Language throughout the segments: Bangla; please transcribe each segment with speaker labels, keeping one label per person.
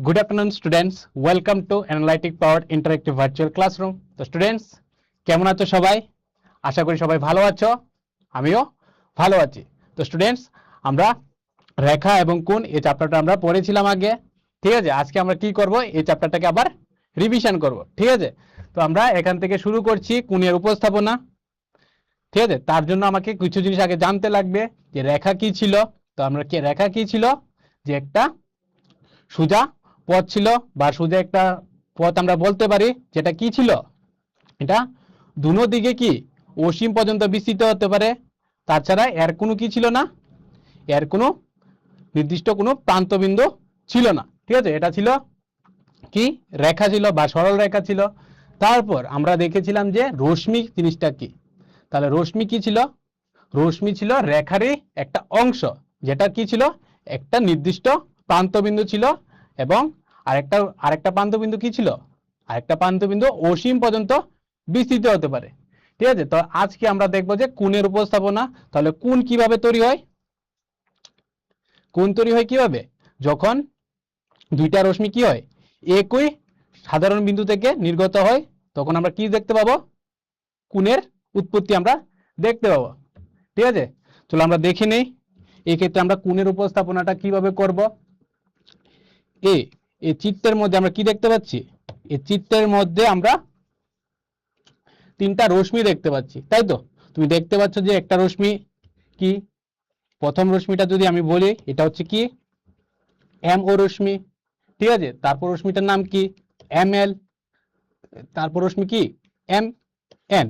Speaker 1: Good afternoon students, welcome to Analytic Powered Interactive Virtual Classroom. তো স্টুডেন্টস কেমন আছো সবাই? আশা করি সবাই ভালো আছো, আমিও ভালো আছি। তো স্টুডেন্টস আমরা রেখা এবং কোণ এই চ্যাপ্টারটা আমরা পড়েছিলাম আগে, ঠিক আছে? আজকে আমরা কি করব, এই চ্যাপ্টারটাকে আবার রিভিশন করব, ঠিক আছে? তো আমরা এখান থেকে শুরু করছি কোণের উপস্থাপনা, ঠিক আছে? তার জন্য আমাকে কিছু জিনিস আগে জানতে লাগবে যে রেখা কি ছিল। তো আমরা কি রেখা কি ছিল, যে একটা সোজা পথ ছিল বা সোজা একটা পথ আমরা বলতে পারি, যেটা কি ছিল, এটা দুনো দিকে কি অসীম পর্যন্ত বিস্তৃত হতে পারে। তাছাড়া এর কোনো কি ছিল না, এর কোনো নির্দিষ্ট কোনো প্রান্তবিন্দু ছিল না, ঠিক আছে? এটা ছিল কি রেখা ছিল বা সরল রেখা ছিল। তারপর আমরা দেখেছিলাম যে রশ্মি জিনিসটা কি। তাহলে রশ্মি কি ছিল? রশ্মি ছিল রেখারই একটা অংশ, যেটা কি ছিল একটা নির্দিষ্ট প্রান্তবিন্দু ছিল, এবং আরেকটা প্রান্তবিন্দু কি ছিল, আরেকটা প্রান্তবিন্দু অসীম পর্যন্ত বিস্তৃত হতে পারে, ঠিক আছে? তো আজকে আমরা দেখবো যে কোণের উপস্থাপনা। তাহলে কোণ কিভাবে তৈরি হয়? কোণ তৈরি হয় কিভাবে? যখন দুইটা রশ্মি কি হয়, একই সাধারণ বিন্দু থেকে নির্গত হয়, তখন আমরা কি দেখতে পাবো, কোণের উৎপত্তি আমরা দেখতে পাবো, ঠিক আছে? চলো আমরা দেখে নেই এই ক্ষেত্রে আমরা কোণের উপস্থাপনাটা কিভাবে করব। এই চিত্রের মধ্যে আমরা কি দেখতে পাচ্ছি, এই চিত্রের মধ্যে আমরা তিনটা রশ্মি দেখতে পাচ্ছি, তাই তো? তুমি দেখতে পাচ্ছ যে একটা রশ্মি কি, প্রথম রশ্মিটা যদি আমি বলি, এটা হচ্ছে কি এম ও রশ্মি, ঠিক আছে? তারপর রশ্মিটার নাম কি এম এল, তারপর রশ্মি কি এম এন।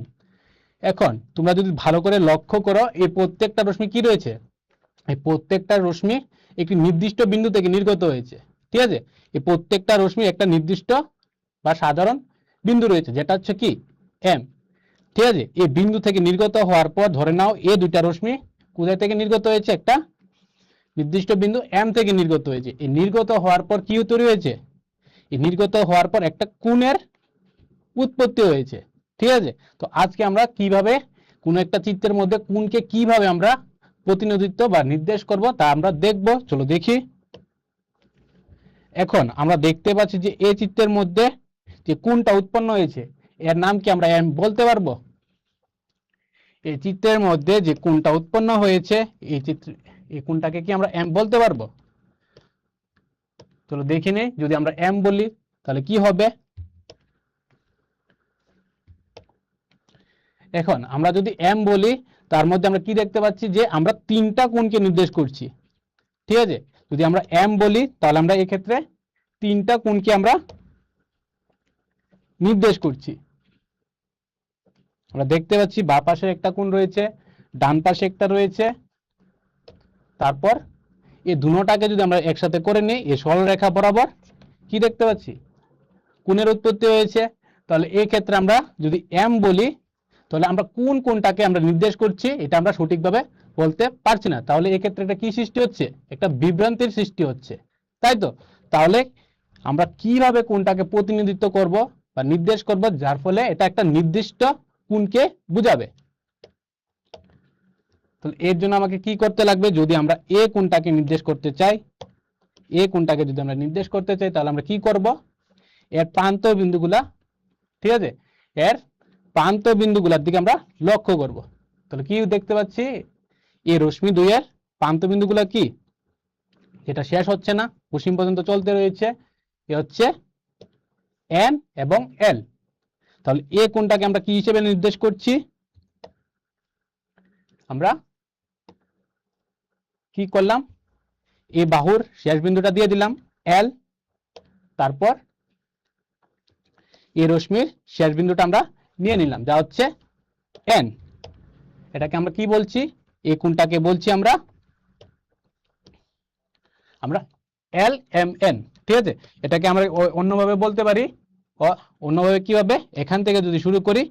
Speaker 1: এখন তোমরা যদি ভালো করে লক্ষ্য করো, এই প্রত্যেকটা রশ্মি কি রয়েছে, এই প্রত্যেকটা রশ্মি একটি নির্দিষ্ট বিন্দু থেকে নির্গত হয়েছে, ঠিক আছে? এই প্রত্যেকটা রশ্মি একটা নির্দিষ্ট বা সাধারণ বিন্দু রয়েছে, যেটা হচ্ছে কি এম, ঠিক আছে? এই বিন্দু থেকে নির্গত হওয়ার পর ধরে নাও এই দুইটা রশ্মি কোথায় থেকে নির্গত হয়েছে, একটা নির্দিষ্ট বিন্দু এম থেকে নির্গত হয়েছে। এই নির্গত হওয়ার পর কি তৈরি হয়েছে, এই নির্গত হওয়ার পর একটা কোণের উৎপত্তি হয়েছে, ঠিক আছে? তো আজকে আমরা কিভাবে কোন একটা চিত্রের মধ্যে কোণকে কিভাবে আমরা প্রতিনিধিত্ব বা নির্দেশ করব তা আমরা দেখব। চলো দেখি। এখন আমরা দেখতে পাচ্ছি যে এই চিত্রের মধ্যে যে কোণটা উৎপন্ন হয়েছে, এর নাম কি আমরা এম বলতে পারবো? এই চিত্রের মধ্যে যে কোণটা উৎপন্ন হয়েছে, এই কোণটাকে কি আমরা এম বলতে পারবো? চলো দেখি নেই। যদি আমরা এম বলি তাহলে কি হবে। এখন আমরা যদি এম বলি, তার মধ্যে আমরা কি দেখতে পাচ্ছি, যে আমরা তিনটা কোণকে নির্দেশ করছি, ঠিক আছে? যদি আমরা এম বলি তাহলে আমরা এক্ষেত্রে তিনটা কোণকে আমরা নির্দেশ করছি। আমরা দেখতে পাচ্ছি বাঁ পাশে একটা কোণ রয়েছে, ডান পাশে একটা রয়েছে। তারপর এই দুটোটাকে যদি আমরা একসাথে করে নিই, এই সরলরেখা বরাবর কি দেখতে পাচ্ছি, কোণের উৎপত্তি হয়েছে। তাহলে এই ক্ষেত্রে আমরা যদি এম বলি, তাহলে আমরা কোন কোণটাকে আমরা নির্দেশ করছি এটা আমরা সঠিকভাবে বলতে পারছি না। তাহলে এই ক্ষেত্রে এটা কি সৃষ্টি হচ্ছে, একটা বিভ্রান্তির সৃষ্টি হচ্ছে, তাই তো? তাহলে আমরা কিভাবে কোণটাকে প্রতিনিধিত্ব করব বা নির্দেশ করব, যার ফলে এটা একটা নির্দিষ্ট কোণকে বুঝাবে। তাহলে এর জন্য আমাকে কি করতে লাগবে, যদি আমরা এ কোণটাকে নির্দেশ করতে চাই, এ কোণটাকে যদি আমরা নির্দেশ করতে চাই, তাহলে আমরা কি করব, এর প্রান্ত বিন্দুগুলা, ঠিক আছে, এর প্রান্ত বিন্দুগুলার দিকে আমরা লক্ষ্য করব। তাহলে কি দেখতে পাচ্ছি, এই রশ্মি দুইয়ের প্রান্ত বিন্দুগুলা কি, এটা শেষ হচ্ছে না, অসীম পর্যন্ত চলতে রয়েছে, এ হচ্ছে এন এবং এল। তাহলে এ কোণটাকে আমরা কি হিসেবে নির্দেশ করছি, আমরা কি করলাম, এই বাহুর শেষ বিন্দুটা দিয়ে দিলাম এল, তারপর এই রশ্মির শেষ বিন্দুটা আমরা নিয়ে নিলাম, যা হচ্ছে এন। এটাকে আমরা কি বলছি, এই কোণটাকে বলছি আমরা এল এম এন, ঠিক আছে? এটাকে আমরা অন্যভাবে বলতে পারি, অন্যভাবে কিভাবে, এখান থেকে যদি শুরু করি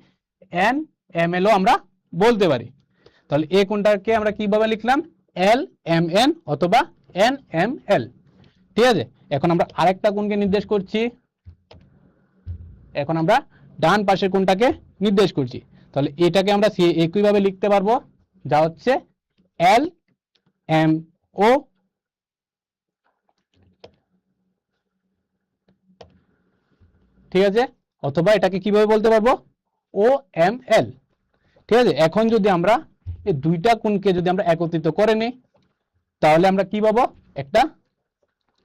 Speaker 1: এন এম এল ও আমরা বলতে পারি। তাহলে এই কোণটাকে আমরা কিভাবে লিখলাম, এল এম এন অথবা এন এম এল, ঠিক আছে? এখন আমরা আরেকটা কোণকে নির্দেশ করছি, এখন আমরা ডান পাশের কোণটাকে নির্দেশ করছি। তাহলে এটাকে আমরা একইভাবে লিখতে পারবো, যা হচ্ছে এল এম ও ঠিক আছে, অথবা এটাকে কিভাবে বলতে পারবো, ও এম এল। ঠিক আছে, এখন যদি আমরা এই দুইটা কোণকে যদি আমরা একত্রিত করে নিই তাহলে আমরা কি পাবো, একটা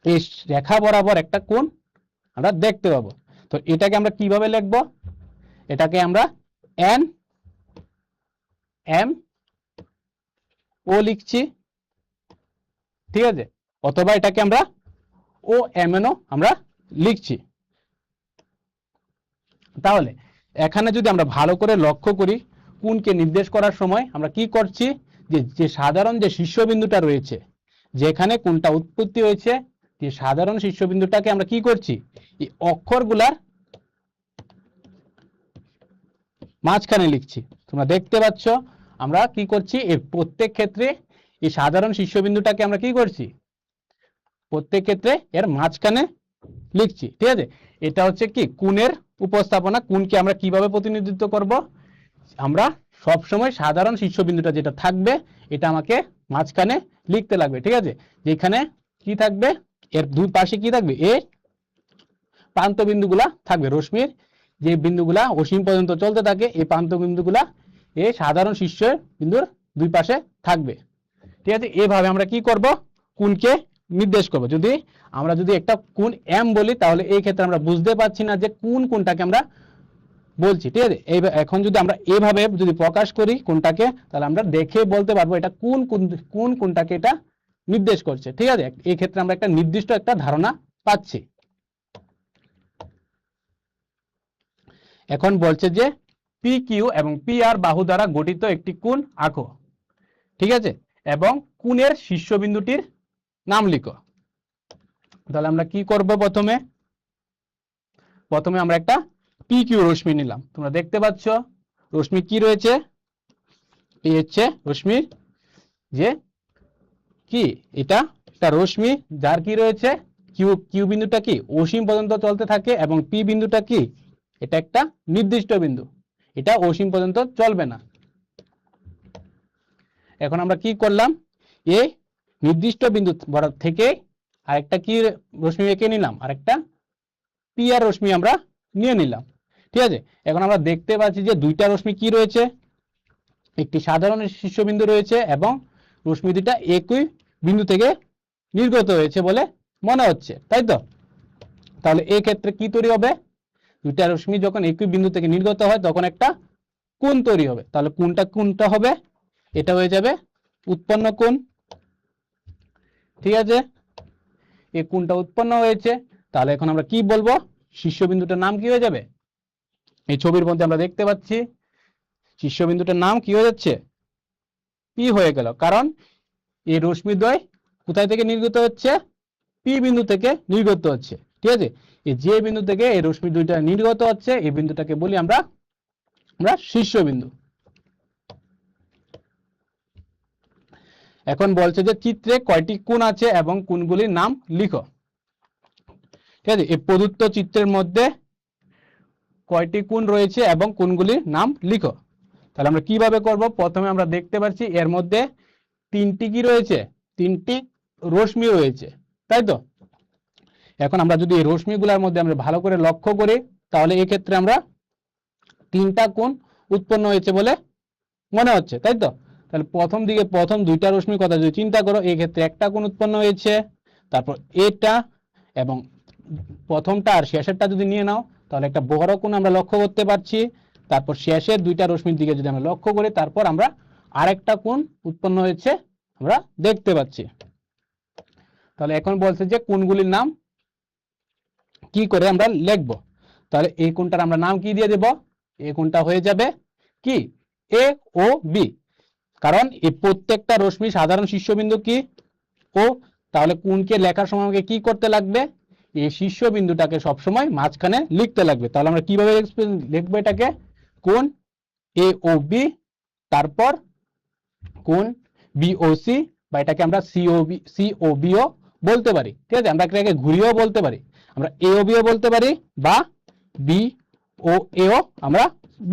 Speaker 1: এই রেখা বরাবর একটা কোণ আমরা দেখতে পাবো। তো এটাকে আমরা কিভাবে লিখবো, এটাকে আমরা এন এম ও লিখছি, ঠিক আছে, অথবা এটাকে আমরা ও এম এন ও আমরা লিখছি। তাহলে এখানে যদি আমরা ভালো করে লক্ষ্য করি কোণকে নির্দেশ করার সময় আমরা কি করছি, যে সাধারণ যে শীর্ষবিন্দুটা রয়েছে, যেখানে কোণটা উৎপত্তি হয়েছে, যে সাধারণ শীর্ষবিন্দুটাকে আমরা কি করছি, এই অক্ষরগুলার মাঝখানে লিখছি। তোমরা দেখতে পাচ্ছ আমরা কি করছি, এর প্রত্যেক ক্ষেত্রে এই সাধারণ শীর্ষবিন্দুটাকে আমরা কি করছি, প্রত্যেক ক্ষেত্রে এর মাঝখানে লিখছি। ঠিক আছে, এটা হচ্ছে কি কোণের উপস্থাপনা। কোণকে আমরা কিভাবে প্রতিনিধিত্ব করব, আমরা সব সময় সাধারণ শীর্ষবিন্দুটা যেটা থাকবে এটা আমাকে মাঝখানে লিখতে লাগবে। ঠিক আছে, যেখানে কি থাকবে, এর দুই পাশে কি থাকবে, এর প্রান্ত বিন্দুগুলা থাকবে, রশ্মির যে বিন্দুগুলা অসীম পর্যন্ত চলতে থাকে এই প্রান্ত বিন্দুগুলা এই সাধারণ শীর্ষ বিন্দুর দুই পাশে থাকবে। ঠিক আছে, এইভাবে আমরা কি করব, কোণকে নির্দেশ করব। যদি আমরা একটা কোণ এম বলি তাহলে এই ক্ষেত্রে আমরা বুঝতে পারছি না যে কোনটাকে আমরা বলছি। ঠিক আছে, এখন যদি আমরা এইভাবে যদি প্রকাশ করি কোনটাকে, তাহলে আমরা দেখে বলতে পারবো এটা কোনটাকে এটা নির্দেশ করছে। ঠিক আছে, এই ক্ষেত্রে আমরা একটা নির্দিষ্ট একটা ধারণা পাচ্ছি। এখন বলছে যে পি কিউ এবং পি আর বাহু দ্বারা গঠিত একটি কোণ আঁকো। ঠিক আছে, এবং কোণের শীর্ষবিন্দুটির নাম লিখো। তাহলে আমরা কি করব, প্রথমে আমরা একটা পি কিউ রশ্মি নিলাম। তোমরা দেখতে পাচ্ছ রশ্মি কি রয়েছে, এই হচ্ছে রশ্মি, যে কি এটা একটা রশ্মি যার কি রয়েছে, কিউ বিন্দুটা কি অসীম পর্যন্ত চলতে থাকে এবং পি বিন্দুটা কি এটা একটা নির্দিষ্ট বিন্দু, এটা অসীম পর্যন্ত চলবে না। এখন আমরা কি করলাম, এই নির্দিষ্ট বিন্দু থেকে আরেকটা কি রশ্মি এঁকে নিলাম, আরেকটা পি আর রশ্মি আমরা নিয়ে নিলাম। ঠিক আছে, এখন আমরা দেখতে পাচ্ছি যে দুইটা রশ্মি কি রয়েছে, একটি সাধারণ শীর্ষবিন্দু রয়েছে এবং রশ্মি দুটা একই বিন্দু থেকে নির্গত হয়েছে বলে মনে হচ্ছে, তাই তো। তাহলে এই ক্ষেত্রে কি তৈরি হবে, দুইটা রশ্মি যখন একই বিন্দু থেকে নির্গত হয় তখন একটা কোণ তৈরি হবে। তাহলে কোনটা হবে, এটা হয়ে যাবে উৎপন্ন কোণ। ঠিক আছে, এই কোণটা উৎপন্ন হয়েছে। তাহলে এখন আমরা কি বলবো, শীর্ষবিন্দুটার নাম কি হয়ে যাবে, এই ছবির মধ্যে আমরা দেখতে পাচ্ছি শীর্ষবিন্দুটার নাম কি হয়ে যাচ্ছে, পি হয়ে গেল। কারণ এই রশ্মিদ্বয় কোথায় থেকে নির্গত হচ্ছে, পি বিন্দু থেকে নির্গত হচ্ছে। ঠিক আছে, এই যে বিন্দু থেকে এই রশ্মি দুইটা নির্গত হচ্ছে এই বিন্দুটাকে বলি আমরা শীর্ষবিন্দু। এখন বলছে যে চিত্রে কয়টি কোণ আছে এবং কোণগুলির নাম লিখো। ঠিক আছে, এই প্রদত্ত চিত্রের মধ্যে কয়টি কোণ রয়েছে এবং কোণগুলির নাম লিখো। তাহলে আমরা কিভাবে করব, প্রথমে আমরা দেখতে পাচ্ছি এর মধ্যে তিনটি কি রয়েছে, তিনটি রশ্মি রয়েছে, তাই তো। এখন আমরা যদি এই রশ্মিগুলোর মধ্যে আমরা ভালো করে লক্ষ্য করি তাহলে এই ক্ষেত্রে আমরা তিনটা কোণ উৎপন্ন হয়েছে বলে মনে হচ্ছে, তাই তো। তাহলে প্রথম দুইটা রশ্মির কথা যদি চিন্তা করো, এই ক্ষেত্রে একটা কোণ উৎপন্ন হয়েছে, তারপর এটা এবং প্রথমটা আর শেষেরটা যদি নিয়ে নাও তাহলে একটা বড় কোণ আমরা লক্ষ্য করতে পারছি। তারপর শেষের দুইটা রশ্মির দিকে যদি আমরা লক্ষ্য করি তারপর আমরা আরেকটা কোণ উৎপন্ন হয়েছে আমরা দেখতে পাচ্ছি। তাহলে এখন বলছে যে কোণগুলির নাম কি করে আমরা লিখবো। তাহলে এই কোণটার আমরা নাম কি দিয়ে দেব, এই কোণটা হয়ে যাবে কি এ ও বি, কারণ এই প্রত্যেকটা রশ্মি সাধারণ শীর্ষবিন্দু কি ও। তাহলে কোণকে লেখার সময় আমাকে কি করতে লাগবে, এই শীর্ষবিন্দুটাকে সবসময় মাঝখানে লিখতে লাগবে। তাহলে আমরা কিভাবে লিখবো এটাকে, কোণ এ ও বি, তারপর কোণ বি ও সি, বা এটাকে আমরা সি ও বি ও বলতে পারি। ঠিক আছে, আমরা এটাকে ঘুরিয়েও বলতে পারি, আমরা এ ও বি ও বলতে পারি বা বি ও এ ও আমরা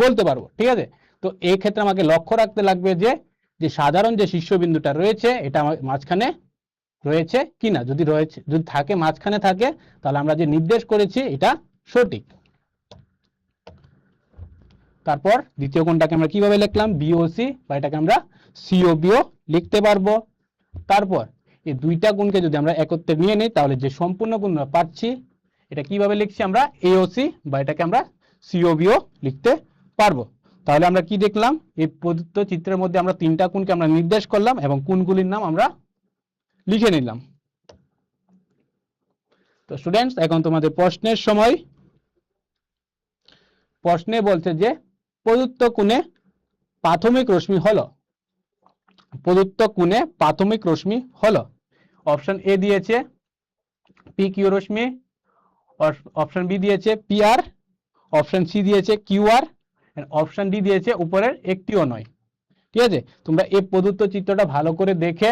Speaker 1: বলতে পারবো। ঠিক আছে, তো এই ক্ষেত্রে আমাকে লক্ষ্য রাখতে লাগবে যে সাধারণ যে শীর্ষবিন্দুটা রয়েছে এটা আমার মাঝখানে রয়েছে কিনা। যদি থাকে মাঝখানে থাকে তাহলে আমরা যে নির্দেশ করেছি এটা সঠিক। তারপর দ্বিতীয় কোণটাকে আমরা কিভাবে লিখলাম, বিওসি, বা এটাকে আমরা সিওবিও লিখতে পারবো। তারপর এই দুইটা কোণকে যদি আমরা একত্রে নিয়ে নিই তাহলে যে সম্পূর্ণ কোণ আমরা পাচ্ছি এটা কিভাবে লিখছি আমরা, এওসি, বা এটাকে আমরা সিওবিও লিখতে পারবো। তাহলে আমরা কি দেখলাম, এই প্রদত্ত চিত্রের মধ্যে আমরা তিনটা কোণকে আমরা নির্দেশ করলাম এবং কোণগুলির নাম আমরা লিখে নিলাম। তো স্টুডেন্টস, এখন তোমাদের প্রশ্নের সময়। প্রশ্নে বলছে যে প্রদত্ত কোণে প্রাথমিক রশ্মি হলো, প্রদত্ত কোণে প্রাথমিক রশ্মি হলো। অপশন এ দিয়েছে পি কিউ রশ্মি, অপশন বি দিয়েছে পি আর, অপশন সি দিয়েছে কিউ আর, অপশন ডি দিয়েছে উপরের একটিও নয়। ঠিক আছে, তোমরা এই প্রদত্ত চিত্রটা ভালো করে দেখে,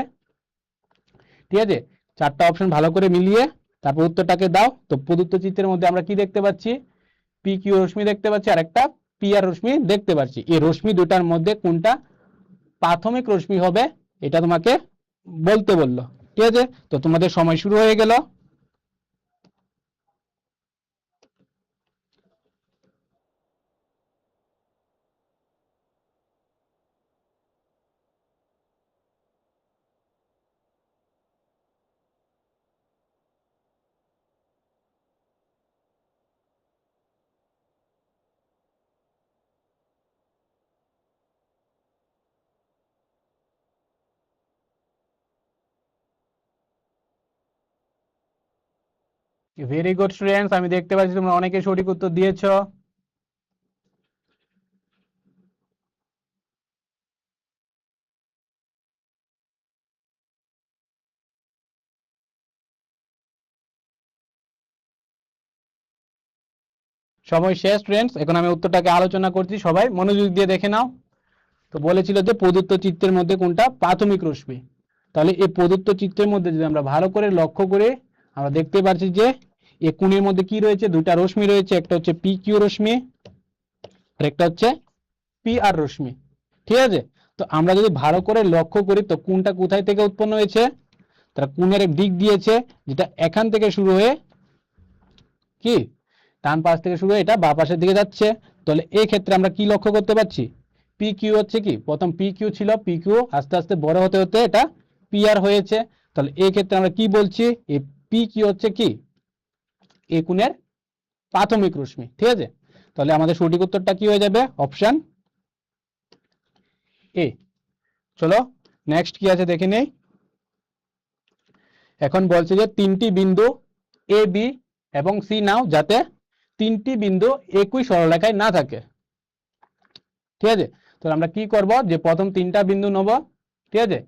Speaker 1: ঠিক আছে, চারটা অপশন ভালো করে মিলিয়ে তারপর উত্তরটাকে দাও। তো প্রদত্ত চিত্রের মধ্যে আমরা কি দেখতে পাচ্ছি, পি কিউ রশ্মি দেখতে পাচ্ছি আর একটা পি আর রশ্মি দেখতে পাচ্ছি। এই রশ্মি দুটার মধ্যে কোনটা প্রাথমিক রশ্মি হবে এটা তোমাকে বলতে বললো। ঠিক আছে, তো তোমাদের সময় শুরু হয়ে গেল। ভেরি গুড স্টুডেন্টস, আমি দেখতে পাচ্ছি তোমরা অনেকে সঠিক উত্তর দিয়েছো। সময় শেষ স্টুডেন্টস, এখন আমি উত্তরটাকে আলোচনা করছি, সবাই মনোযোগ দিয়ে দেখে নাও। তো বলেছিল যে প্রদত্ত চিত্রের মধ্যে কোনটা প্রাথমিক রশ্মি। তাহলে এই প্রদত্ত চিত্রের মধ্যে যদি আমরা ভালো করে লক্ষ্য করে আমরা দেখতে পাচ্ছি যে এই কোণের মধ্যে কি রয়েছে, দুইটা রশ্মি রয়েছে, একটা হচ্ছে পি কিউ রশ্মি আর একটা হচ্ছে পি আর রশ্মি। ঠিক আছে, তো আমরা যদি ভালো করে লক্ষ্য করি তো কোণটা কোথায় থেকে উৎপন্ন হয়েছে, তারা কোণের এক দিক দিয়েছে যেটা এখান থেকে শুরু হয়ে কি ডান পাশ থেকে শুরু হয়ে এটা বাঁ পাশের দিকে যাচ্ছে। তাহলে এই ক্ষেত্রে আমরা কি লক্ষ্য করতে পারছি, পি কিউ হচ্ছে কি, প্রথম পি কিউ ছিল, পি কিউ আস্তে আস্তে বড় হতে হতে এটা পি আর হয়েছে। তাহলে এই ক্ষেত্রে আমরা কি বলছি, এই পি কিউ হচ্ছে কি এই কোণের প্রাথমিক রশ্মি। ঠিক আছে, তাহলে আমাদের সঠিক উত্তরটা কি হয়ে যাবে, অপশন এ। চলো নেক্সট কি আছে দেখে নেই। এখন বলছে যে তিনটি বিন্দু এ বি এবং সি নাও যাতে তিনটি বিন্দু একই সরলরেখায় না থাকে। ঠিক আছে, তো আমরা কি করব, যে প্রথম তিনটা বিন্দু নেব, ঠিক আছে,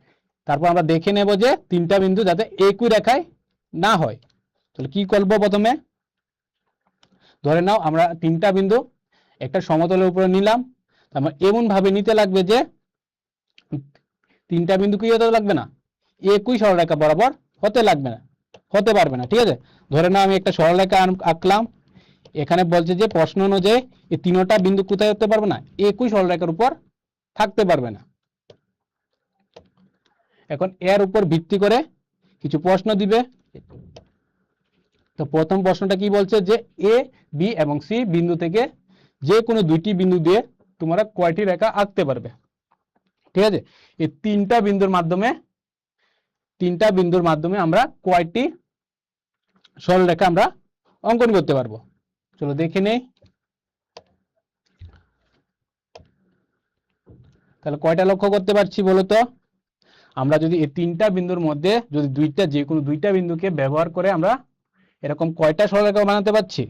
Speaker 1: তারপর আমরা দেখে নেব যে তিনটা বিন্দু যাতে একই রেখায় না হয়। তাহলে কি করব, প্রথমে ধরে নাও আমরা তিনটা বিন্দু একটা সমতলের উপরে নিলাম, আমরা এমন ভাবে নিতে লাগবে যে তিনটা বিন্দু কি হতে লাগবে না, একই সরলরেখা বরাবর হতে লাগবে না, হতে পারবে না। ঠিক আছে, ধরে নাও আমি একটা সরলরেখা আঁকলাম, এখানে বলছে যে প্রশ্ন অনুযায়ী এই তিনটা বিন্দু কোথায় হতে পারবে না, একই সরলরেখার উপর থাকতে পারবে না। এখন এর উপর ভিত্তি করে কিছু প্রশ্ন দিবে। তো প্রথম প্রশ্নটা কি বলছে যে এ বি এবং সি বিন্দু থেকে যে কোনো দুইটি বিন্দু দিয়ে তোমরা কয়টি রেখা আঁকতে পারবে। ঠিক আছে, এই তিনটা বিন্দুর মাধ্যমে আমরা কয়টি সরলরেখা আমরা অঙ্কন করতে পারবো। চলো দেখে নেই, তাহলে কয়টা লক্ষ্য করতে পারছি বলো তো। আমরা যদি এই তিনটা বিন্দুর মধ্যে যদি যে কোনো দুইটা বিন্দুকে ব্যবহার করে আমরা এরকম কয়টা সরলরেখা বানাতে পারছি,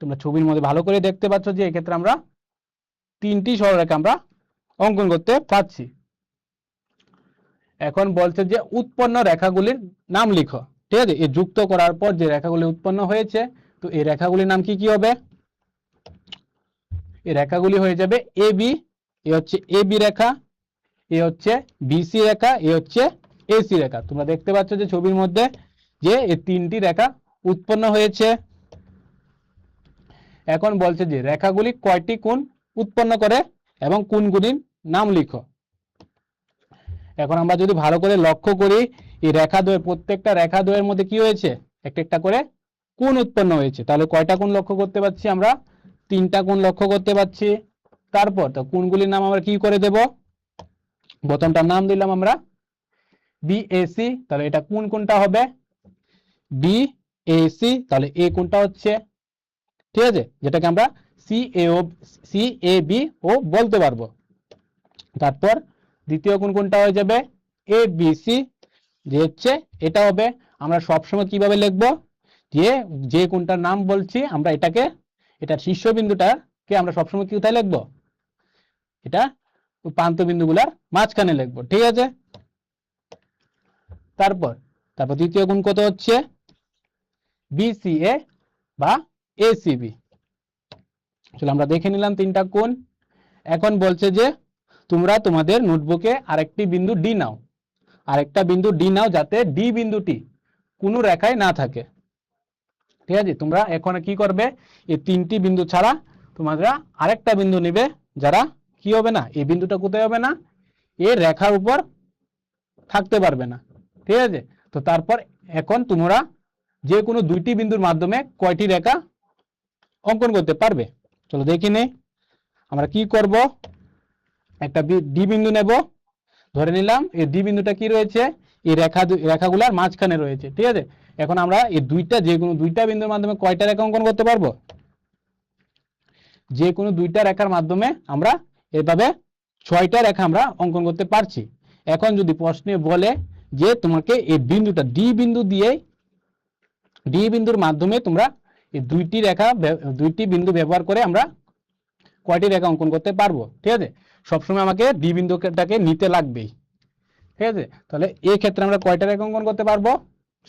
Speaker 1: তোমরা ছবির মধ্যে ভালো করে দেখতে পাচ্ছ যে এক্ষেত্রে আমরা তিনটি সরলরেখা আমরা অঙ্কন করতে পারছি। এখন বলছে যে উৎপন্ন রেখাগুলির নাম লিখো। ঠিক আছে, এই যুক্ত করার পর যে রেখাগুলি উৎপন্ন হয়েছে, তো এই রেখাগুলির নাম কি কি হবে, এই রেখাগুলি হয়ে যাবে এ বি, এ হচ্ছে এ বি রেখা, এ হচ্ছে বিসি রেখা, এ হচ্ছে এসি রেখা। তোমরা দেখতে পাচ্ছ যে ছবির মধ্যে যে এই তিনটি রেখা উৎপন্ন হয়েছে। এখন বলছে যে রেখাগুলি কয়টি কোণ উৎপন্ন করে এবং কোণগুলির নাম লিখো। এখন আমরা যদি ভালো করে লক্ষ্য করি এই রেখাদ্বয়, প্রত্যেকটা রেখাদ্বয়ের মধ্যে কি হয়েছে, একটা একটা করে কোণ উৎপন্ন হয়েছে। তাহলে কয়টা কোণ লক্ষ্য করতে পারছি আমরা, তিনটা কোণ লক্ষ্য করতে পারছি। তারপর তো কোণগুলির নাম আমরা কি করে দেব, প্রথমটার নাম দিলাম আমরা বিএসি, তাহলে এটা কোন কোনটা হবে বিএসি, তাহলে এ কোনটা হচ্ছে, ঠিক আছে, যেটাকে আমরা সিএবি ও বলতে পারবো। তারপর দ্বিতীয় কোণ কোনটা হয়ে যাবে এবিসি, যে হচ্ছে এটা হবে। আমরা সবসময় কিভাবে লিখবো, যে যে কোণটার নাম বলছি আমরা এটাকে, এটার শীর্ষবিন্দুটাকে আমরা সবসময় কি কোথায় লিখবো, এটা প্রান্ত বিন্দুগুলার মাঝখানে লিখবো, ঠিক আছে। তারপর তারপর তৃতীয় কোণ কত হচ্ছে বিসিএ বা এসিবি। চলো আমরা দেখে নিলাম তিনটা কোণ। এখন বলছে যে তোমরা তোমাদের নোটবুকে আরেকটি বিন্দু ডি নাও, আরেকটা বিন্দু ডি নাও, যাতে ডি বিন্দুটি কোনো রেখায় না থাকে, ঠিক আছে। তোমরা এখন কি করবে, এই তিনটি বিন্দু ছাড়া তোমরা আরেকটা বিন্দু নেবে, যারা কি হবে না, এই বিন্দুটা কোথায় হবে না, এই রেখার উপর থাকতে পারবে না, ঠিক আছে। তো তারপর এখন তোমরা যে কোনো দুইটি বিন্দুর মাধ্যমে কয়টি রেখা অঙ্কন করতে পারবে, চলো দেখি নেই। আমরা কি করব, একটা ডি বিন্দু নেব, ধরে নিলাম এই ডি বিন্দুটা কি রয়েছে, এই রেখাগুলার মাঝখানে রয়েছে, ঠিক আছে। এখন আমরা এই যে কোনো দুইটা বিন্দুর মাধ্যমে কয়টা রেখা অঙ্কন করতে পারবো, যে কোনো দুইটা রেখার মাধ্যমে আমরা এভাবে 6টা রেখা আমরা অঙ্কন করতে পারছি। এখন যদি প্রশ্নে বলে যে তোমাকে এই বিন্দুটা ডি বিন্দুর মাধ্যমে তোমরা এই দুইটি বিন্দু ব্যবহার করে আমরা কয়টি রেখা অঙ্কন করতে পারবো, ঠিক আছে। সবসময় আমাকে ডি বিন্দুটাকে নিতে লাগবেই, ঠিক আছে। তাহলে এই ক্ষেত্রে আমরা কয়টা রেখা অঙ্কন করতে পারবো,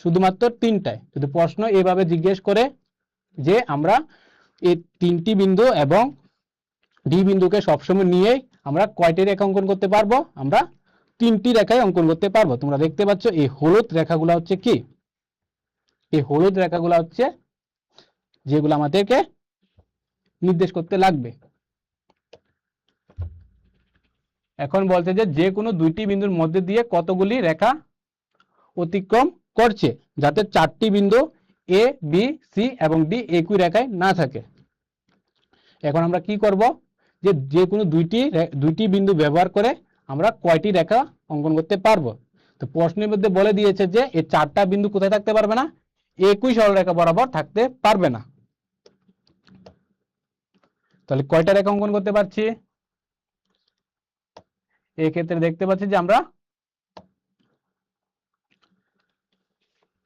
Speaker 1: শুধুমাত্র 3টায়। যদি প্রশ্ন এইভাবে জিজ্ঞেস করে যে আমরা এই তিনটি বিন্দু এবং ডি বিন্দুকে সবসময় নিয়েই আমরা কয়টি রেখা অঙ্কন করতে পারবো, আমরা 3টি রেখায় অঙ্কন করতে পারবো। তোমরা দেখতে পাচ্ছ এই হলুদ রেখাগুলো হচ্ছে কি, এই হলুদ রেখাগুলো হচ্ছে যেগুলো আমাদেরকে নির্দেশ করতে লাগবে। এখন বলছে যে কোনো দুইটি বিন্দুর মধ্যে দিয়ে কতগুলি রেখা অতিক্রম করছে, যাতে 4টি বিন্দু এ বি সি এবং ডি একই রেখায় না থাকে। এখন আমরা কি করব, যে কোনো দুইটি বিন্দু ব্যবহার করে আমরা কয়টি রেখা অঙ্কন করতে পারবো। তো প্রশ্নের মধ্যে বলে দিয়েছে যে এই 4টা বিন্দু কোথায় থাকতে পারবে না, একই সরলরেখা বরাবর থাকতে পারবে না। তাহলে কয়টা রেখা অঙ্কন করতে পারছি, এই ক্ষেত্রে দেখতে পাচ্ছি যে আমরা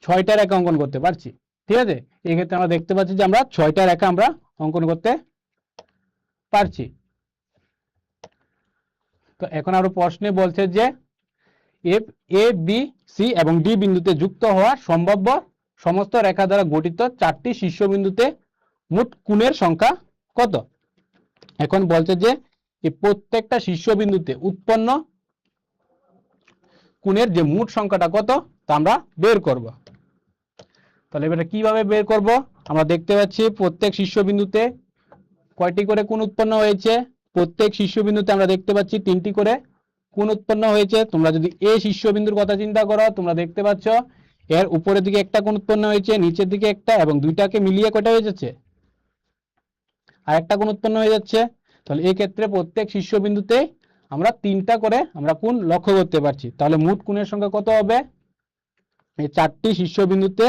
Speaker 1: 6টা রেখা অঙ্কন করতে পারছি, ঠিক আছে। এই ক্ষেত্রে আমরা দেখতে পাচ্ছি যে আমরা 6টা রেখা আমরা অঙ্কন করতে পারছি। তো এখন আরো প্রশ্নে বলছে যে এফ এ বি সি এবং ডি বিন্দুতে যুক্ত হওয়া সম্ভাব্য সমস্ত রেখা দ্বারা গঠিত 4টি শীর্ষবিন্দুতে মোট কোণের সংখ্যা কত। এখন বলছে যে এই প্রত্যেকটা শীর্ষবিন্দুতে উৎপন্ন কোণের যে মোট সংখ্যাটা কত তা আমরা বের করব। তাহলে এবারে কিভাবে বের করব, আমরা দেখতে পাচ্ছি প্রত্যেক শীর্ষবিন্দুতে কয়টি করে কোণ উৎপন্ন হয়েছে, প্রত্যেক শীর্ষবিন্দুতে আমরা দেখতে পাচ্ছি 3টি করে কোণ উৎপন্ন হয়েছে। তোমরা যদি এই শীর্ষবিন্দুর কথা চিন্তা করো, তোমরা দেখতে পাচ্ছ এর উপরের দিকে একটা কোণ উৎপন্ন হয়েছে, নিচের দিকে একটা, এবং দুইটাকে মিলিয়ে কয়টা হয়ে যাচ্ছে, আর একটা কোণ উৎপন্ন হয়ে যাচ্ছে। তাহলে এই ক্ষেত্রে প্রত্যেক শীর্ষবিন্দুতে আমরা 3টা করে আমরা কোণ লক্ষ্য করতে পারছি। তাহলে মোট কোণের সংখ্যা কত হবে, এই 4টি শীর্ষবিন্দুতে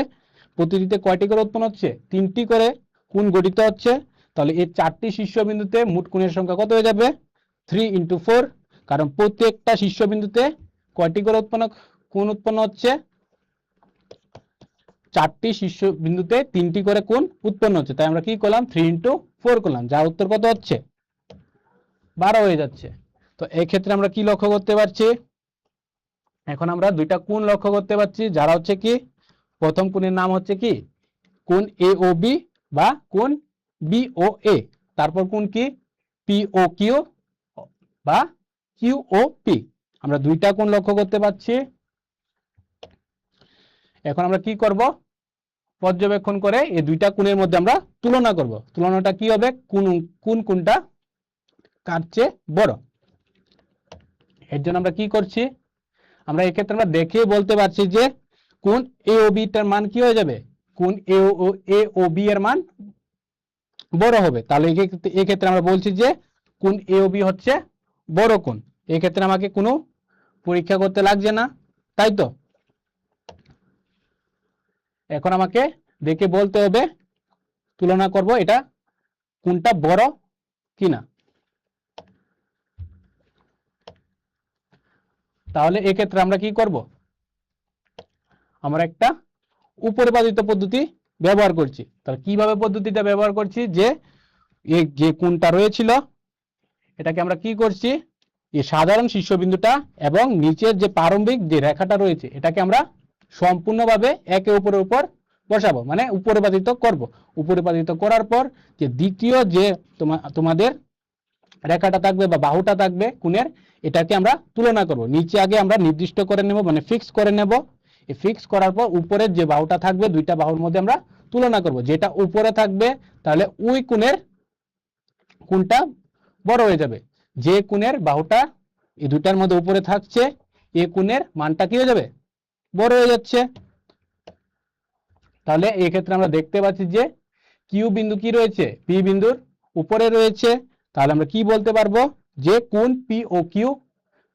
Speaker 1: প্রতিটিতে কয়টি করে উৎপন্ন হচ্ছে, 3টি করে কোণ গঠিত হচ্ছে। তাহলে এই 4টি শীর্ষবিন্দুতে মোট কোণের সংখ্যা কত হয়ে যাবে, 3 × 4, কারণ প্রত্যেকটা শীর্ষবিন্দুতে কয়টি করে কোণ উৎপন্ন হচ্ছে, 4টি শীর্ষবিন্দুতে 3টি করে কোণ উৎপন্ন হচ্ছে। তাই আমরা কি করলাম, 3 × 4 করলাম, যার উত্তর কত হচ্ছে 12 হয়ে যাচ্ছে। তো এই ক্ষেত্রে আমরা কি লক্ষ্য করতে পারছি, এখন আমরা দুইটা কোণ লক্ষ্য করতে পারছি, যারা হচ্ছে কি প্রথম কোণের নাম হচ্ছে কি কোণ এ ও বি বা কোণ বি ও এ, তারপর কোণ কি পি ও কিউ বা কিউ ও পি, আমরা দুইটা কোণ লক্ষ্য করতে পারছি। এখন আমরা কি করব, পর্যবেক্ষণ করে এই দুইটা কোণের মধ্যে আমরা তুলনা করব। তুলনাটা কি হবে, কোনটা কার চেয়ে বড়। এর জন্য আমরা কি করছি, আমরা এক্ষেত্রে আমরা দেখে বলতে পারছি যে কোণ এ ও বি টার মান কি হয়ে যাবে, কোণ এ ও বি এর মান বড় হবে। তাহলে এই ক্ষেত্রে আমরা বলছি যে কোণ এ ও বি হচ্ছে বড় কোণ। এই ক্ষেত্রে আমাকে কোনো পরীক্ষা করতে লাগছে না, তাই তো? এখন আমাকে দেখে বলতে হবে, তুলনা করব এটা কোনটা বড় কিনা। তাহলে এক্ষেত্রে আমরা কি করব, আমরা একটা উপরিপাতিত পদ্ধতি ব্যবহার করছি। তাহলে কিভাবে পদ্ধতিটা ব্যবহার করছি, যে এই যে কোণটা রয়েছিল এটাকে আমরা কি করছি, এই সাধারণ শীর্ষবিন্দুটা এবং নিচের যে প্রারম্ভিক যে রেখাটা রয়েছে এটাকে আমরা সম্পূর্ণভাবে একে অপরের উপর বসাবো, মানে উপরিপাতিত করব। উপরিপাতিত করার পর যে দ্বিতীয় যে তোমাদের রেখাটা থাকবে বা বাহুটা থাকবে কোণের, এটাকে আমরা তুলনা করব। নিচে আগে আমরা নির্দিষ্ট করে নেব, মানে ফিক্স করে নেব। এই ফিক্স করার পর উপরের যে বাহুটা থাকবে দুইটা বাহুর মধ্যে আমরা তুলনা করব। যেটা উপরে থাকবে তাহলে ওই কোণের কোণটা বড় হয়ে যাবে। যে কোণের বাহুটা এই দুটার মধ্যে উপরে থাকছে এই কোণের মানটা কি হয়ে যাবে, বড় হয়ে যাচ্ছে। তাহলে এই ক্ষেত্রে আমরা দেখতে পাচ্ছি যে কিউ বিন্দু কি রয়েছে, পি বিন্দুর উপরে রয়েছে। তাহলে আমরা কি বলতে পারবো, যে কোণ পি ও কিউ,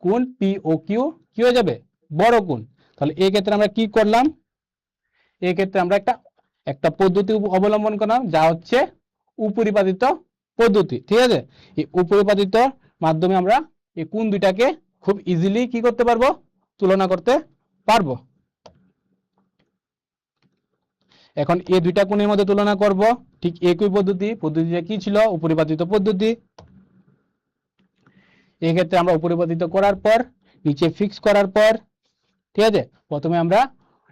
Speaker 1: কোণ পি ও কিউ কি হয়ে যাবে, বড় কোণ। তাহলে এই ক্ষেত্রে আমরা কি করলাম, এই ক্ষেত্রে আমরা একটা পদ্ধতি অবলম্বন করলাম, যা হচ্ছে উপরিপাতিত পদ্ধতি। ঠিক আছে, এই উপরিপাতিত মাধ্যমে আমরা এই কোণ দুইটাকে খুব ইজিলি কি করতে পারবো, তুলনা করতে পারবো। এখন এই দুইটা কোণের মধ্যে তুলনা করব, ঠিক একই পদ্ধতিটা কি ছিল, উপরিপাতিত পদ্ধতি। এই ক্ষেত্রে আমরা উপরিপাতিত করার পর নিচে ফিক্স করার পর, ঠিক আছে, প্রথমে আমরা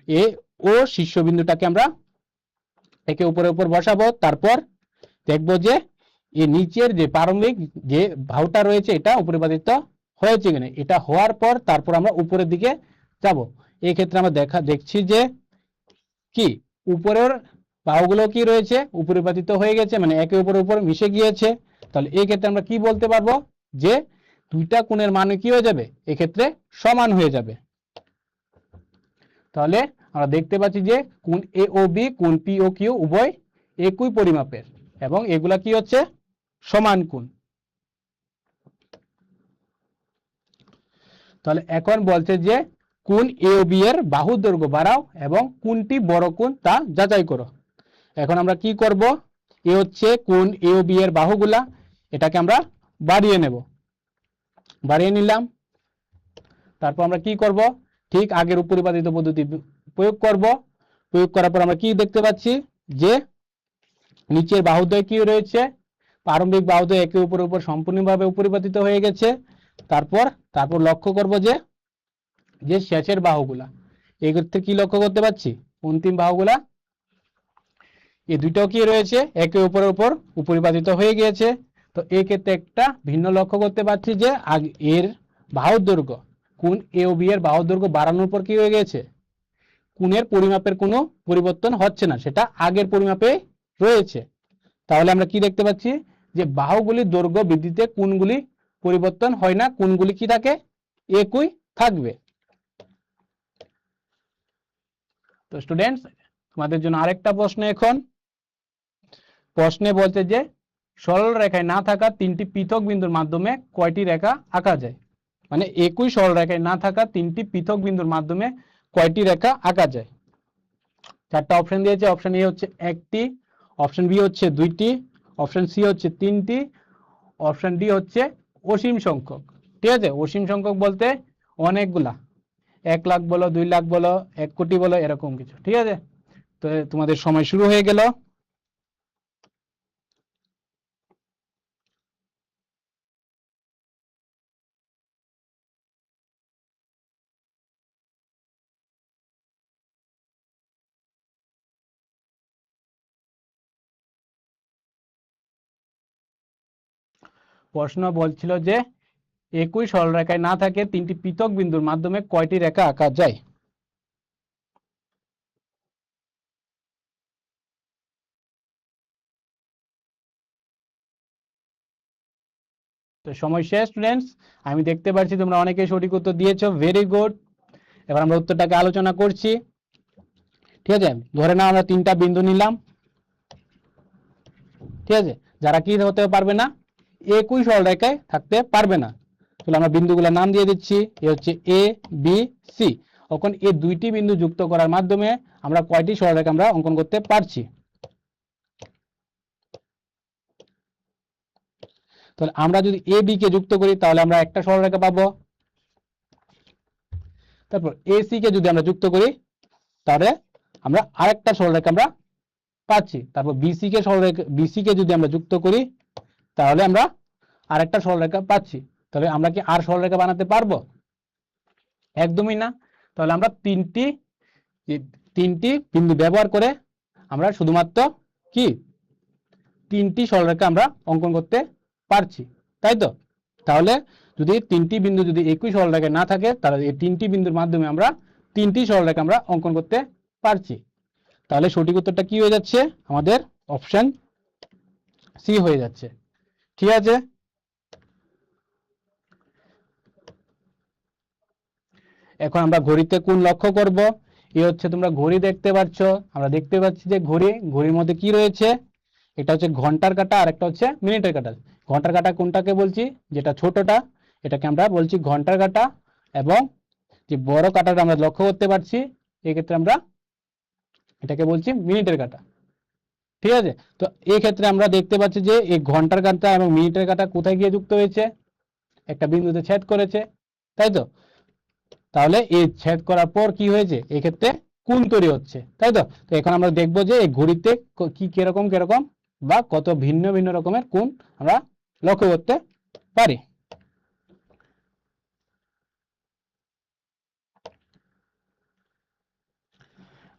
Speaker 1: এ ও শীর্ষবিন্দুটাকে আমরা একে উপরের উপর বসাবো। তারপর দেখবো যে এই নিচের যে প্রারম্ভিক যে বাহুটা রয়েছে এটা উপরিপাতিত হয়েছে কিনা। এটা হওয়ার পর তারপর আমরা উপরের দিকে যাব। এই ক্ষেত্রে আমরা দেখছি যে কি উপরের বাহুগুলো কি রয়েছে, উপরিপাতিত হয়ে গেছে, মানে একে উপরের উপর মিশে গিয়েছে। তাহলে এই ক্ষেত্রে আমরা কি বলতে পারবো, যে দুইটা কোণের মান কি হয়ে যাবে, এক্ষেত্রে সমান হয়ে যাবে। তাহলে আমরা দেখতে পাচ্ছি যে কোণ এ ও বি, কোণ পি ও কিউ উভয় একই পরিমাপের এবং এগুলা কি হচ্ছে, সমান কোণ। তাহলে এখন বলছে যে কোণ এ ও বি এর বাহু দৈর্ঘ্য বাড়াও এবং কোনটি বড় কোণ তা যাচাই করো। এখন আমরা কি করব, এ হচ্ছে কোণ এ ও বি এর বাহুগুলা, এটাকে আমরা বাড়িয়ে নেব। বাড়িয়ে নিলাম। তারপর আমরা কি করব, ঠিক আগের উপরিপাতিত পদ্ধতি প্রয়োগ করব। প্রয়োগ করার পর আমরা কি দেখতে পাচ্ছি, যে নিচের বাহুদ্বয় কি রয়েছে, প্রারম্ভিক বাহুদ্বয় একে উপরের উপর সম্পূর্ণভাবে উপরিপাতিত হয়ে গেছে। তারপর লক্ষ্য করব যে যে শেষের বাহুগুলা, এই ক্ষেত্রে কি লক্ষ্য করতে পাচ্ছি, অন্তিম বাহুগুলা এই দুইটাও কি রয়েছে, একে উপরের উপর উপরিপাতিত হয়ে গিয়েছে। তো এই ক্ষেত্রে একটা ভিন্ন লক্ষ্য করতে পারছি, যে এর বাহুর দৈর্ঘ্য, কোণ এ ও বি এর বাহুর দৈর্ঘ্য বাড়ানোর পর কি হয়ে গেছে, কোণের পরিমাপের কোনো পরিবর্তন হচ্ছে না, সেটা আগের পরিমাপে রয়েছে। তাহলে আমরা কি দেখতে পাচ্ছি, যে বাহুগুলির দৈর্ঘ্য বৃদ্ধিতে কোণগুলি পরিবর্তন হয় না, কোণগুলি কি থাকে, একই থাকবে। তো স্টুডেন্টস, তোমাদের জন্য আরেকটা প্রশ্ন। এখন প্রশ্নে বলছে যে সরল রেখায় না থাকা তিনটি পৃথক বিন্দুর মাধ্যমে কয়টি রেখা আঁকা যায়, মানে একই সরল রেখায় না থাকা তিনটি পৃথক বিন্দুর মাধ্যমে কয়টি রেখা আঁকা যায়। চারটা অপশন দিয়েছে। অপশন এ হচ্ছে একটি, অপশন বি হচ্ছে দুইটি, অপশন সি হচ্ছে তিনটি, অপশন ডি হচ্ছে অসীম সংখ্যক। ঠিক আছে, অসীম সংখ্যক বলতে অনেকগুলা, 1 লাখ বলো, 2 লাখ বলো, 1 কোটি বলো, এরকম কিছু। ঠিক আছে, তো তোমাদের সময় শুরু হয়ে গেল। প্রশ্ন বলছিল যে একই সরলরেখায় না থাকে তিনটি পৃথক বিন্দুর মাধ্যমে কয়টি রেখা আঁকা যায়। তো সময় শেষ স্টুডেন্টস। আমি দেখতে পাচ্ছি তোমরা অনেকেই সঠিক উত্তর দিয়েছো, ভেরি গুড। এবার আমরা উত্তরটাকে আলোচনা করছি। ঠিক আছে, ধরে নাও আমরা তিনটা বিন্দু নিলাম। ঠিক আছে, যারা কি হতে পারবে না, একই সরলরেখায় থাকতে পারবে না। তাহলে আমরা বিন্দুগুলোর নাম দিয়ে দিচ্ছি, এ হচ্ছে এ বি সি। এখন এই দুইটি বিন্দু যুক্ত করার মাধ্যমে আমরা কয়টি সরলরেখা আমরা অঙ্কন করতে পারছি? তাহলে আমরা যদি এ বি কে যুক্ত করি তাহলে আমরা একটা সরলরেখা পাবো। তারপর এ সি কে যদি আমরা যুক্ত করি তাহলে আমরা আরেকটা সরলরেখা আমরা পাচ্ছি। তারপর বিসি কে সরলরেখা, বিসি কে যদি আমরা যুক্ত করি তাহলে আমরা আরেকটা সরলরেখা পাচ্ছি। তাহলে আমরা কি আর সরলরেখা বানাতে পারবো? একদমই না। তাহলে আমরা তিনটি বিন্দু ব্যবহার করে আমরা শুধুমাত্র কি তিনটি সরলরেখা আমরা অঙ্কন করতে পারছি, তাই তো? তাহলে যদি তিনটি বিন্দু যদি একই সরলরেখায় না থাকে তাহলে এই তিনটি বিন্দুর মাধ্যমে আমরা তিনটি সরলরেখা আমরা অঙ্কন করতে পারছি। তাহলে সঠিক উত্তরটা কি হয়ে যাচ্ছে? আমাদের অপশন সি হয়ে যাচ্ছে। ঠিক আছে, এখন আমরা ঘড়িতে কোণ লক্ষ্য করব। এ হচ্ছে তোমরা ঘড়ি দেখতে পাচ্ছ, আমরা দেখতে পাচ্ছি যে ঘড়ির মধ্যে কি রয়েছে, এটা হচ্ছে ঘন্টার কাঁটা আর একটা হচ্ছে মিনিটের কাঁটা। ঘন্টার কাঁটা কোনটাকে বলছি? যেটা ছোটটা, এটাকে আমরা বলছি ঘন্টার কাঁটা, এবং যে বড় কাঁটাটা আমরা লক্ষ্য করতে পারছি এক্ষেত্রে আমরা এটাকে বলছি মিনিটের কাঁটা। ঠিক আছে, তো এই ক্ষেত্রে আমরা দেখতে পাচ্ছি যে এই ঘন্টার কাঁটা এবং মিনিটের কাঁটা কোথায় গিয়ে যুক্ত হয়েছে? একটা বিন্দুতে ছেদ করেছে, তাই তো? তাহলে এই ছেদ করার পর কি হয়েছে? এক্ষেত্রে কোণ তৈরি হচ্ছে, তাই তো? তো এখন আমরা দেখবো যে এই ঘড়িতে কি কিরকম কিরকম বা কত ভিন্ন ভিন্ন রকমের কোণ আমরা লক্ষ্য করতে পারি।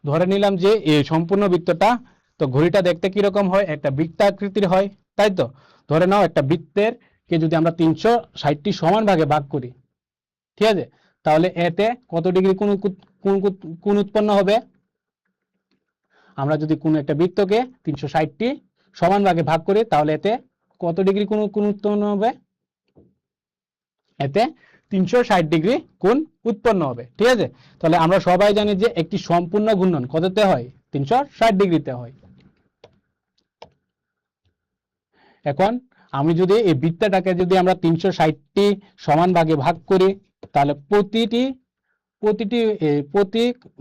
Speaker 1: ধরে নিলাম যে এই সম্পূর্ণ বৃত্তটা, তো ঘড়িটা দেখতে কিরকম হয়? একটা বৃত্তাকৃতির হয়, তাই তো? ধরে নাও একটা বৃত্তের কে যদি আমরা 360টি সমান ভাগে ভাগ করি, ঠিক আছে, তাহলে এতে কত ডিগ্রি কোণ উৎপন্ন হবে? আমরা যদি কোনো একটা বৃত্তকে 360টি সমান ভাগে ভাগ করি তাহলে এতে কত ডিগ্রি কোণ উৎপন্ন হবে? এতে 360 ডিগ্রি কোণ উৎপন্ন হবে। ঠিক আছে, তাহলে আমরা সবাই জানি যে একটি সম্পূর্ণ ঘূর্ণন কততে হয়? 360 ডিগ্রিতে হয়। এখন আমি যদি এই বৃত্তটাকে যদি আমরা 360টি সমান ভাগে ভাগ করি তাহলে প্রতি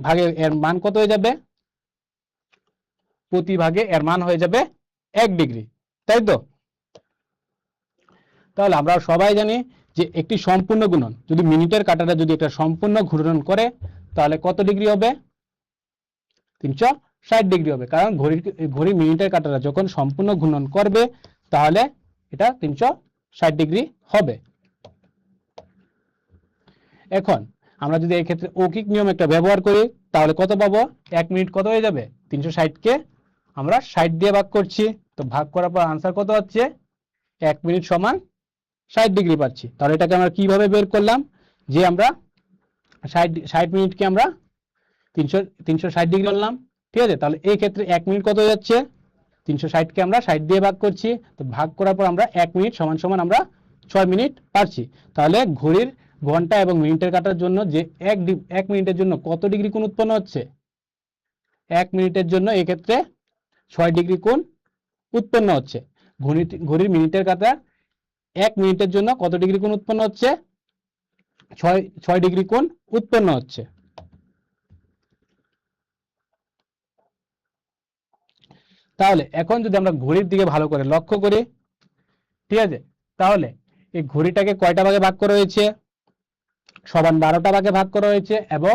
Speaker 1: ভাগে এর মান কত হয়ে যাবে? প্রতি ভাগে এর মান হয়ে যাবে 1 ডিগ্রি, তাই তো? তাহলে আমরা সবাই জানি যে একটি সম্পূর্ণ গুণন যদি মিনিটের কাঁটাটা যদি একটা সম্পূর্ণ ঘূর্ণন করে তাহলে কত ডিগ্রি হবে? 360 ডিগ্রি হবে, কারণ ঘড়ি মিনিটের কাঁটাটা যখন সম্পূর্ণ ঘূর্ণন করবে তাহলে এটা 360 ডিগ্রি হবে। এখন আমরা যদি এই ক্ষেত্রে অৌকিক নিয়ম একটা ব্যবহার করি তাহলে কত পাবো? 1 মিনিট কত হয়ে যাবে? 360 কে আমরা 60 দিয়ে ভাগ করছি, তো ভাগ করার পর আনসার কত হচ্ছে? 1 মিনিট সমান 60 ডিগ্রি পাচ্ছি। তাহলে এটাকে আমরা কিভাবে বের করলাম? যে আমরা 60 মিনিটকে আমরা 360 ডিগ্রি করলাম, ঠিক আছে? তাহলে এই ক্ষেত্রে 1 মিনিট কত হয়ে যাচ্ছে? 360কে আমরা 60 দিয়ে ভাগ করছি, তো ভাগ করার পর আমরা 1 মিনিট সমান সমান আমরা 6 মিনিট পাচ্ছি। তাহলে ঘড়ির ঘন্টা এবং মিনিটের কাটার জন্য যে 1 মিনিটের জন্য কত ডিগ্রি কোণ উৎপন্ন হচ্ছে? 1 মিনিটের জন্য এক্ষেত্রে 6 ডিগ্রি কোণ উৎপন্ন হচ্ছে। ঘড়ির মিনিটের কাটা 1 মিনিটের জন্য কত ডিগ্রি কোণ উৎপন্ন হচ্ছে? 6 ডিগ্রি কোণ উৎপন্ন হচ্ছে। তাহলে এখন যদি আমরা ঘড়ির দিকে ভালো করে লক্ষ্য করি, ঠিক আছে, তাহলে এই ঘড়িটাকে কয়টা ভাগে ভাগ করা হয়েছে? সমান 12টা ভাগে ভাগ করা হয়েছে, এবং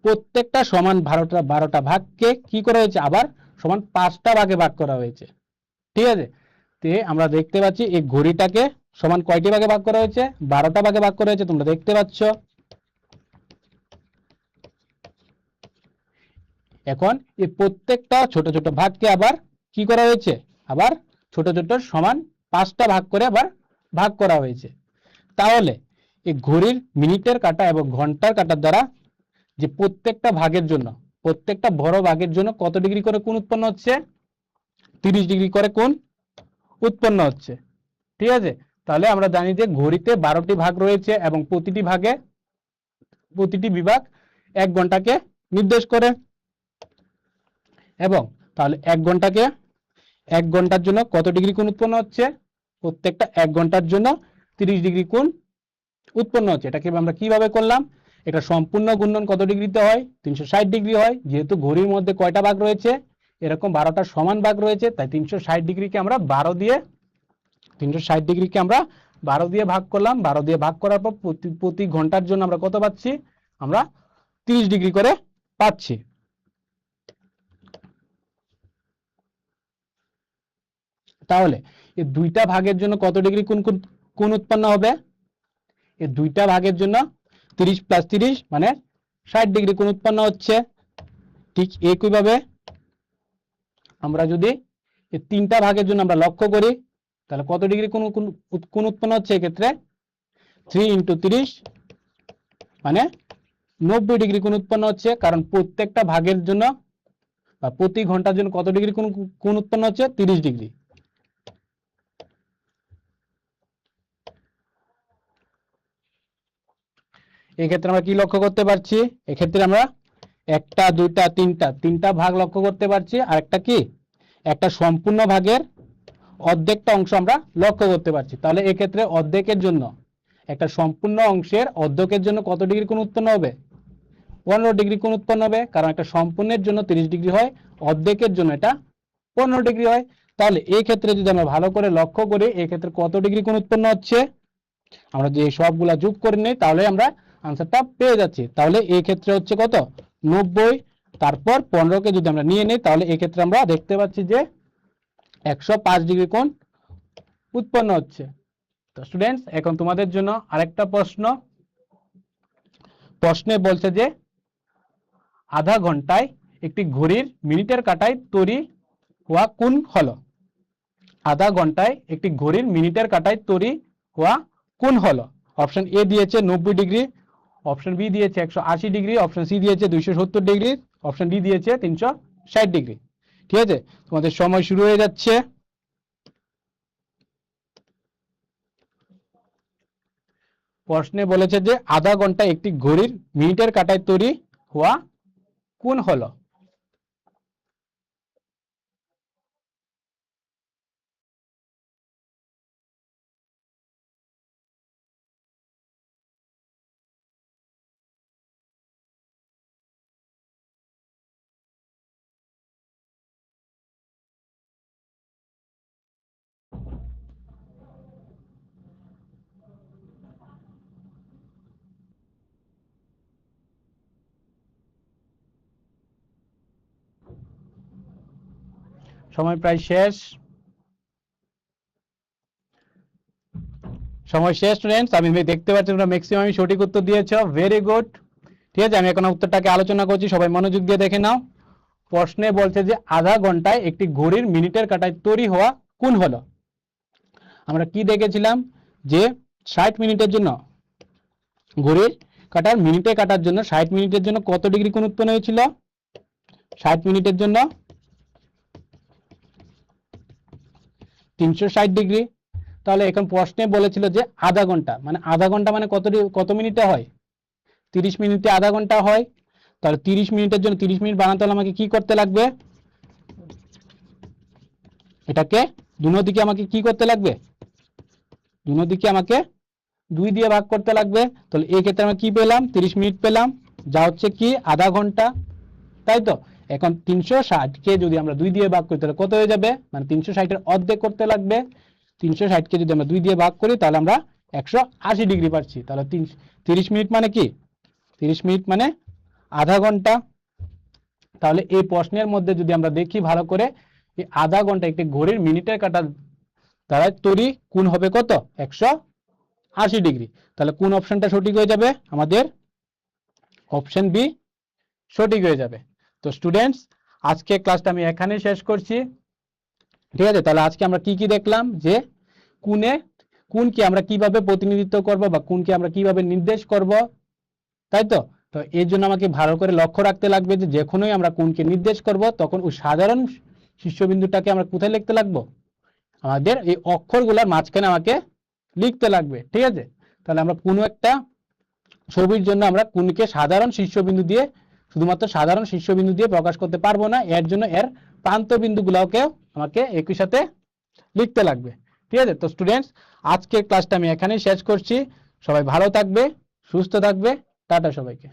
Speaker 1: প্রত্যেকটা সমান 12টা ভাগকে কি করা হয়েছে? আবার সমান 5টা ভাগে ভাগ করা হয়েছে, ঠিক আছে? তে আমরা দেখতে পাচ্ছি এই ঘড়িটাকে সমান কয়টি ভাগে ভাগ করা হয়েছে? 12টা ভাগে ভাগ করা হয়েছে, তোমরা দেখতে পাচ্ছ। এখন এই প্রত্যেকটা ছোট ছোট ভাগকে আবার কি করা হয়েছে? আবার ছোট ছোট সমান 5টা ভাগ করে আবার ভাগ করা হয়েছে। তাহলে এই ঘড়ির মিনিটের কাঁটা এবং ঘন্টার কাঁটার দ্বারা যে প্রত্যেকটা ভাগের জন্য, প্রত্যেকটা বড় ভাগের জন্য কত ডিগ্রি করে কোণ উৎপন্ন হচ্ছে? 30 ডিগ্রি করে কোণ উৎপন্ন হচ্ছে, ঠিক আছে? তাহলে আমরা জানি যে ঘড়িতে 12টি ভাগ রয়েছে এবং প্রতিটি বিভাগ 1 ঘন্টাকে নির্দেশ করে, এবং তাহলে 1 ঘন্টার জন্য কত ডিগ্রি কোণ উৎপন্ন হচ্ছে? প্রত্যেকটা 1 ঘন্টার জন্য 30 ডিগ্রি কোণ উৎপন্ন হচ্ছে। এটাকে আমরা কিভাবে করলাম, এটা সম্পূর্ণ ঘূর্ণন কত ডিগ্রিতে হয়, 360 ডিগ্রি হয়। যেহেতু ঘড়ির মধ্যে কয়টা ভাগ রয়েছে, এরকম 12টা সমান ভাগ রয়েছে, তাই 360 ডিগ্রিকে আমরা 12 দিয়ে 360 ডিগ্রিকে আমরা 12 দিয়ে ভাগ করলাম। 12 দিয়ে ভাগ করার পর প্রতি ঘন্টার জন্য আমরা কত পাচ্ছি, আমরা 30 ডিগ্রি করে পাচ্ছি। তাহলে এই দুইটা ভাগের জন্য কত ডিগ্রি কোণ উৎপন্ন হবে, এই দুইটা ভাগের জন্য 30 + 30 মানে 60 ডিগ্রি কোণ উৎপন্ন হচ্ছে। ঠিক একইভাবে আমরা যদি এই তিনটা ভাগের জন্য আমরা লক্ষ্য করি, তাহলে কত ডিগ্রি কোণ উৎপন্ন হচ্ছে, এক্ষেত্রে 3 × 30 মানে 90 ডিগ্রি কোণ উৎপন্ন হচ্ছে। কারণ প্রত্যেকটা ভাগের জন্য বা প্রতি ঘন্টার জন্য কত ডিগ্রি কোণ উৎপন্ন হচ্ছে, 30 ডিগ্রি। এক্ষেত্রে আমরা কি লক্ষ্য করতে পারছি, এক্ষেত্রে আমরা একটা দুইটা তিনটা ভাগ লক্ষ্য করতে পারছি, আর একটা কি, একটা সম্পূর্ণ ভাগের অর্ধেকটা অংশ আমরা লক্ষ্য করতে পারছি। তাহলে এক্ষেত্রে অর্ধেকের জন্য, একটা সম্পূর্ণ অংশের অর্ধেকের জন্য কত ডিগ্রি কোণ উৎপন্ন হবে, 15 ডিগ্রি কোণ উৎপন্ন হবে। কারণ একটা সম্পূর্ণের জন্য 30 ডিগ্রি হয়, অর্ধেকের জন্য এটা 15 ডিগ্রি হয়। তাহলে এই ক্ষেত্রে যদি আমরা ভালো করে লক্ষ্য করি, এই ক্ষেত্রে কত ডিগ্রি কোণ উৎপন্ন হচ্ছে, আমরা যে সবগুলা যোগ করে নিই তাহলে আমরা আনসারটা পেয়ে যাচ্ছি। তাহলে এই ক্ষেত্রে হচ্ছে কত, 90, তারপর 15কে যদি আমরা নিয়ে নিই, তাহলে এই ক্ষেত্রে আমরা দেখতে পাচ্ছি যে 105 ডিগ্রি কোণ উৎপন্ন হচ্ছে। তো স্টুডেন্টস, এখন তোমাদের জন্য আরেকটা প্রশ্নে বলছে যে আধা ঘন্টায় একটি ঘড়ির মিনিটের কাঁটায় তৈরি হওয়া কোণ হলো। আধা ঘন্টায় একটি ঘড়ির মিনিটের কাঁটায় তৈরি হওয়া কোণ হলো। অপশন এ দিয়েছে 90 ডিগ্রি, অপশন বি দিয়েছে 180 ডিগ্রি, অপশন সি দিয়েছে 270 ডিগ্রি, অপশন ডি দিয়েছে 360 ডিগ্রি। ঠিক আছে, তোমাদের সময় শুরু হয়ে যাচ্ছে। প্রশ্নে বলেছে যে আধা ঘন্টায় একটি ঘড়ির মিনিটের কাঁটায় তৈরি হওয়া কোণ হলো। সময় প্রায় শেষ, স্টুডেন্টস। আমি দেখতে পাচ্ছি তোমরা ম্যাক্সিমাম সঠিক উত্তর দিয়েছো, ভেরি গুড। ঠিক আছে, আমি এখন উত্তরটাকে আলোচনা করছি, সবাই মনোযোগ দিয়ে দেখে নাও। প্রশ্নে বলছে যে আধা ঘন্টায় একটি ঘড়ির মিনিটের কাঁটায় তৈরি হওয়া কোণ হলো। আমরা কি দেখেছিলাম যে 60 মিনিটের জন্য, ঘড়ির কাঁটার মিনিটে কাটার জন্য 60 মিনিটের জন্য কত ডিগ্রি কোণ উৎপন্ন হয়েছিল, 60 মিনিটের জন্য 360 ডিগ্রি। তাহলে এখন প্রশ্নে বলেছিল যে আধা ঘন্টা মানে কত মিনিটে হয়, 30 মিনিটে আধা ঘন্টা হয়। তাহলে 30 মিনিটের জন্য 30 মিনিট বানাতে হলে আমাকে কি করতে লাগবে, এটাকে দুনো দিকে আমাকে কি করতে লাগবে, দুনো দিকে আমাকে 2 দিয়ে ভাগ করতে লাগবে। তাহলে এই ক্ষেত্রে আমরা কি পেলাম, 30 মিনিট পেলাম, যা হচ্ছে কি আধা ঘন্টা, তাই তো। এখন 360কে যদি আমরা 2 দিয়ে ভাগ করি তাহলে কত হয়ে যাবে, মানে 360 এর অর্ধেক করতে লাগবে। 360কে যদি আমরা 2 দিয়ে ভাগ করি তাহলে আমরা 180 ডিগ্রি পাচ্ছি। তাহলে 30 মিনিট মানে কি, 30 মিনিট মানে আধা ঘন্টা। তাহলে এই প্রশ্নের মধ্যে যদি আমরা দেখি ভালো করে, এই আধা ঘন্টা একটি ঘড়ির মিনিটের কাঁটা দ্বারা তৈরি কোণ হবে কত, 180 ডিগ্রি। তাহলে কোন অপশনটা সঠিক হয়ে যাবে, আমাদের অপশন বি সঠিক হয়ে যাবে। তো স্টুডেন্টস, আজকে ক্লাসটা আমি এখানেই শেষ করছি। ঠিক আছে, তাহলে আজকে আমরা কি কি দেখলাম, যে কোণকে আমরা কিভাবে প্রতিনিধিত্ব করব বা কোণকে আমরা কিভাবে নির্দেশ করব, তাই তো। তো এর জন্য আমাকে ভালো করে লক্ষ্য রাখতে লাগবে যে যখনই আমরা কোণকে নির্দেশ করব তখন ওই সাধারণ শীর্ষবিন্দুটাকে আমরা কোথায় লিখতে লাগবো, আমাদের এই অক্ষরগুলোর মাঝখানে আমাকে লিখতে লাগবে। ঠিক আছে, তাহলে আমরা কোনো একটা ছবির জন্য আমরা কোণকে সাধারণ শীর্ষবিন্দু দিয়ে, শুধুমাত্র সাধারণ শীর্ষবিন্দু দিয়ে প্রকাশ করতে পারবো না, এর জন্য এর প্রান্ত বিন্দুগুলোকে আমাকে একই সাথে লিখতে লাগবে। ঠিক আছে? তো স্টুডেন্টস আজকের ক্লাসটা আমি এখানেই শেষ করছি। সবাই ভালো থাকবে, সুস্থ থাকবে। টাটা সবাইকে।